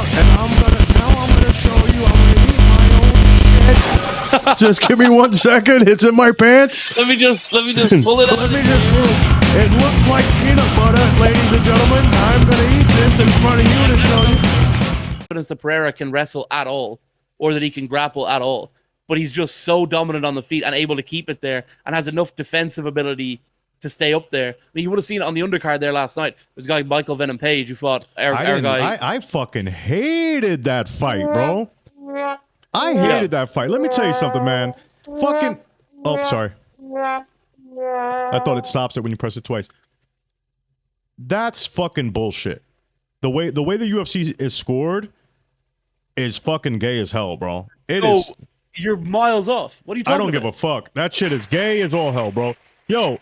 and I'm gonna show you. I'm gonna eat my own shit. Just give me 1 second. It's in my pants. Let me just pull it out. It looks like peanut butter, ladies and gentlemen. I'm gonna eat this in front of you to show you. Confidence that Pereira can wrestle at all, or that he can grapple at all, but he's just so dominant on the feet and able to keep it there, and has enough defensive ability to stay up there. I mean, you would have seen it on the undercard there last night. There's a guy, Michael Venom Page, who fought our guy. I fucking hated that fight, bro. I hated that fight. Let me tell you something, man. Fucking. Oh, sorry. I thought it stops it when you press it twice. That's fucking bullshit. The way the UFC is scored is fucking gay as hell, bro. It is. You're miles off. What are you talking about? I don't give a fuck. That shit is gay as all hell, bro. Yo,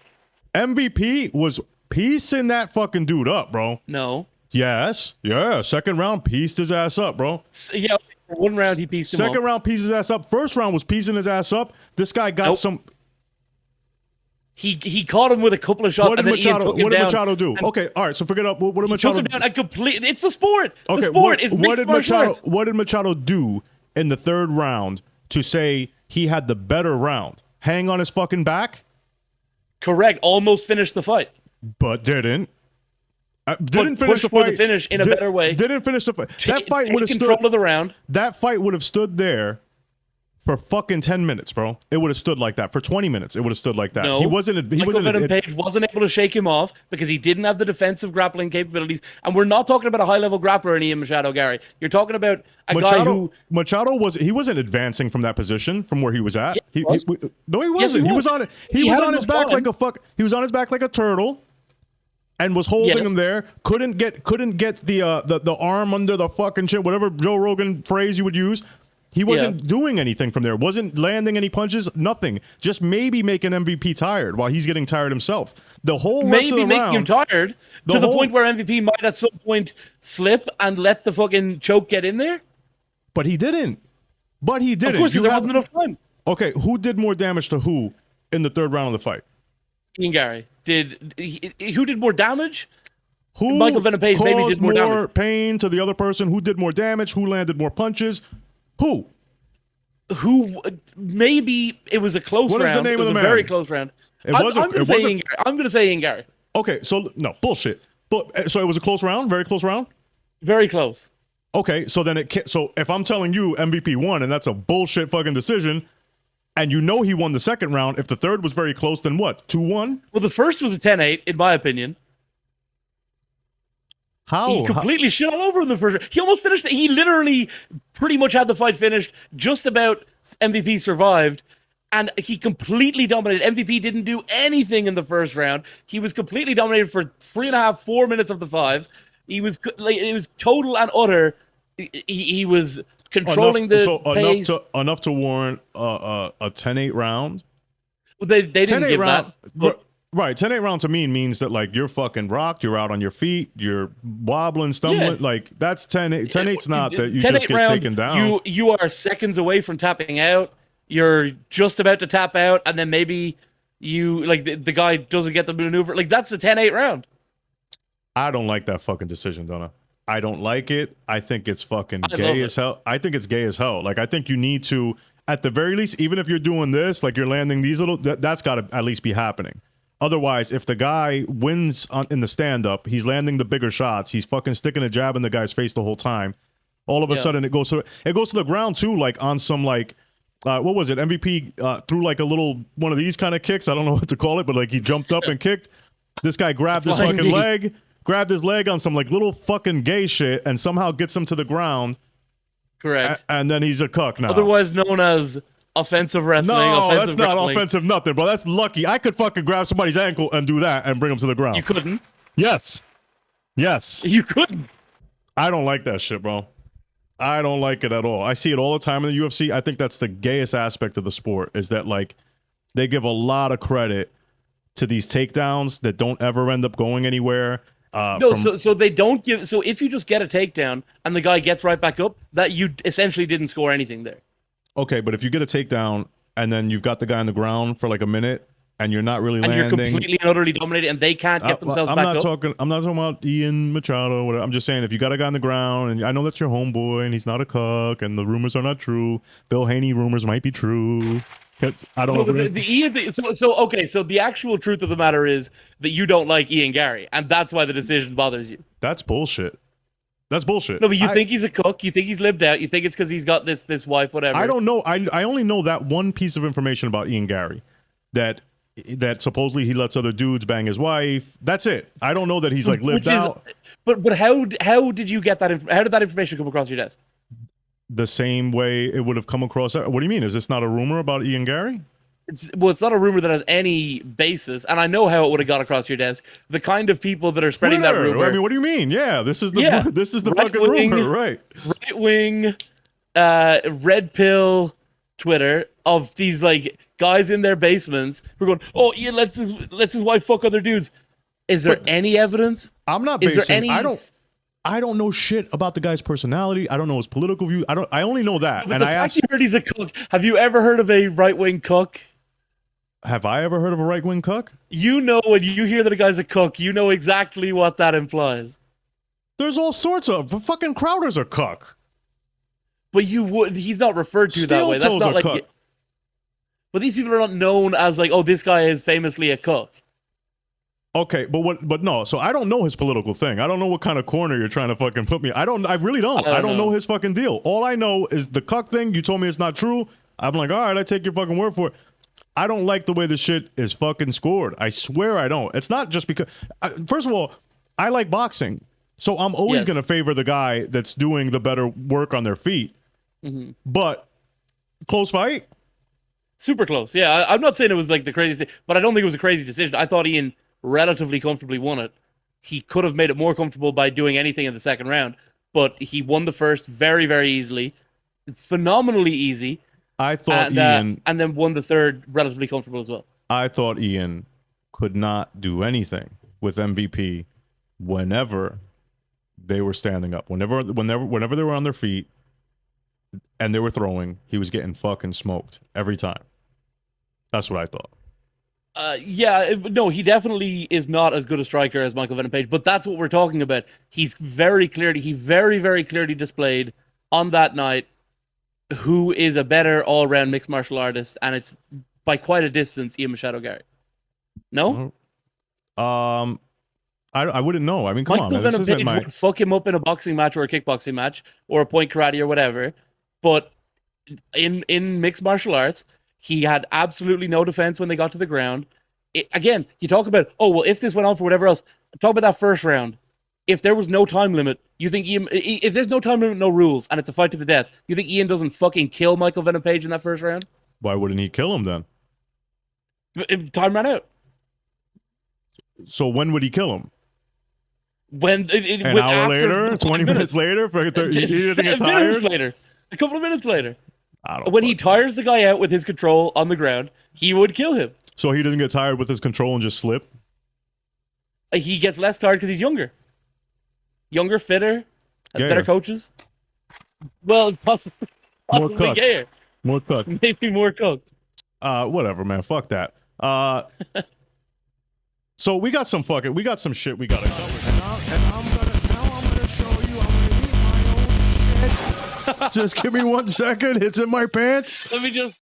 MVP was piecing that fucking dude up, bro. No. Yes. Yeah. Second round, pieced his ass up, bro. Yeah. 1 round, he pieced him up. Second round, pieced his ass up. First round was piecing his ass up. This guy got some. He caught him with a couple of shots. What did Machado do? Okay, all right. So forget up. What did Machado do? Took him down completely. It's the sport. Okay, the sport is mixed martial arts. What did Machado do in the third round to say he had the better round? Hang on his fucking back? Correct. Almost finished the fight, but didn't. Didn't but finish the for fight. The finish in a better way. Didn't finish the fight. That fight would have stood control of the round. That fight would have stood there for fucking 10 minutes, bro. It would have stood like that. For 20 minutes, it would have stood like that. No, Michael Venom Page wasn't able to shake him off because he didn't have the defensive grappling capabilities. And we're not talking about a high-level grappler in Ian Machado, Gary. You're talking about a guy who... Machado wasn't advancing from that position from where he was at. Yeah, he was. No, he wasn't. Yes, he was on his back like a fuck. He was on his back like a turtle. And was holding him there. Couldn't get the arm under the fucking shit. Whatever Joe Rogan phrase you would use. He wasn't doing anything from there. Wasn't landing any punches. Nothing. Just maybe making MVP tired while he's getting tired himself. The whole rest of the making round, him tired to the point where MVP might at some point slip and let the fucking choke get in there. But he didn't. Of course, there wasn't enough time. Okay, who did more damage to who in the third round of the fight? Ian Gary. Who did more damage? Who Michael Venom Page maybe did more damage. Pain to the other person? Who did more damage? Who landed more punches? Who? Maybe it was a close round. What is the name of the man? It was a very close round. I'm going to say Ian Gary. Okay, so no bullshit. But so it was a close round, very close round. Very close. Okay, so then so if I'm telling you MVP won and that's a bullshit fucking decision, and you know he won the second round, if the third was very close, then what? 2-1? Well, the first was a 10-8, in my opinion. How? He completely shit all over in the first round. He almost finished it. He literally pretty much had the fight finished. Just about MVP survived. And he completely dominated. MVP didn't do anything in the first round. He was completely dominated for 3.5, 4 minutes of the 5. It was total and utter. He was controlling the pace. Enough to warrant a 10-8 round. Well, they didn't give round, that. But right, 10-8 round to me means that like you're fucking rocked, you're out on your feet, you're wobbling, stumbling. Like that's 10-8. 10-8's not that you just get taken down. You are seconds away from tapping out. You're just about to tap out, and then maybe you like the guy doesn't get the maneuver. Like that's the 10-8 round. I don't like that fucking decision, Donagh. I don't like it. I think it's fucking gay as hell. I think it's gay as hell. Like, I think you need to, at the very least, even if you're doing this, like you're landing these little, that's got to at least be happening. Otherwise, if the guy wins in the stand-up, he's landing the bigger shots, he's fucking sticking a jab in the guy's face the whole time. All of a sudden, it goes to the ground too, like on some like, what was it? MVP threw like a little one of these kind of kicks. I don't know what to call it, but like he jumped up and kicked. This guy grabbed his fucking leg. Grabbed his leg on some like little fucking gay shit and somehow gets him to the ground. Correct. And then he's a cuck now. Otherwise known as offensive wrestling. No, offensive that's not wrestling. offensive nothing, bro. That's lucky. I could fucking grab somebody's ankle and do that and bring him to the ground. You couldn't? Yes. You couldn't. I don't like that shit, bro. I don't like it at all. I see it all the time in the UFC. I think that's the gayest aspect of the sport is that like they give a lot of credit to these takedowns that don't ever end up going anywhere. So they don't give. So if you just get a takedown and the guy gets right back up, that you essentially didn't score anything there. Okay, but if you get a takedown and then you've got the guy on the ground for like a minute and you're not really and landing. you're completely and utterly dominated, and they can't get themselves I'm back not up. I'm not talking about Ian Machado. Or whatever. I'm just saying if you got a guy on the ground, and I know that's your homeboy, and he's not a cuck, and the rumors are not true. Bill Haney rumors might be true. I don't know. So the actual truth of the matter is that you don't like Ian Gary, and that's why the decision bothers you. That's bullshit. That's bullshit. No, but you think he's a cook. You think he's lived out. You think it's because he's got this wife, whatever. I don't know. I only know that one piece of information about Ian Gary, that supposedly he lets other dudes bang his wife. That's it. I don't know that he's like lived out. But how did you get that? How did that information come across your desk? The same way it would have come across. What do you mean? Is this not a rumor about Ian Gary? It's not a rumor that has any basis, and I know how it would have got across your desk. The kind of people that are spreading that rumor. I mean, what do you mean? Yeah, this is the fucking rumor, right? Right wing, red pill Twitter of these like guys in their basements who are going, "Oh, Ian lets his wife fuck other dudes." Is there any evidence? I'm not basing. Is there any? I don't know shit about the guy's personality. I don't know his political view. I only know that. But you heard he's a cook. Have you ever heard of a right wing cook? Have I ever heard of a right wing cook? You know, when you hear that a guy's a cook, you know exactly what that implies. There's all sorts of fucking Crowder's a cook. But he's not referred to that way. That's not like. Cook. But these people are not known as like, oh, this guy is famously a cook. Okay, but no. So I don't know his political thing. I don't know what kind of corner you're trying to fucking put me. I really don't. I don't know his fucking deal. All I know is the cuck thing. You told me it's not true. I'm like, all right, I take your fucking word for it. I don't like the way this shit is fucking scored. I swear I don't. It's not just because. First of all, I like boxing, so I'm always going to favor the guy that's doing the better work on their feet. Mm-hmm. But close fight, super close. Yeah, I'm not saying it was like the craziest thing, but I don't think it was a crazy decision. I thought Ian relatively comfortably won it. He could have made it more comfortable by doing anything in the second round, but he won the first very, very easily, phenomenally easy. I thought Ian... and then won the third relatively comfortable as well. I thought Ian could not do anything with MVP whenever they were standing up. Whenever they were on their feet and they were throwing, he was getting fucking smoked every time. That's what I thought. No, he definitely is not as good a striker as Michael Venom Page, but that's what we're talking about. He very, very clearly displayed on that night who is a better all-round mixed martial artist, and it's by quite a distance Ian Machado Gary. No? I wouldn't know. I mean, come Michael on, man. Venom Page would fuck him up in a boxing match or a kickboxing match or a point karate or whatever, but in mixed martial arts, he had absolutely no defense when they got to the ground. Again, you talk about, oh, well, if this went on for whatever else, talk about that first round. If there was no time limit, you think Ian, if there's no time limit, no rules, and it's a fight to the death, you think Ian doesn't fucking kill Michael Venom Page in that first round? Why wouldn't he kill him then? Time ran out. So when would he kill him? An hour later? 20 minutes later? He didn't get tired? A couple of minutes later. When he tires the guy out with his control on the ground, he would kill him. So he doesn't get tired with his control and just slip? He gets less tired because he's younger. Younger, fitter, has better coaches. Well, possibly gayer. More cooked. Maybe more cooked. Whatever, man. Fuck that. So we got some shit we gotta cover. Now I'm gonna show you. I'm gonna eat my own shit. Just give me 1 second. It's in my pants. Let me just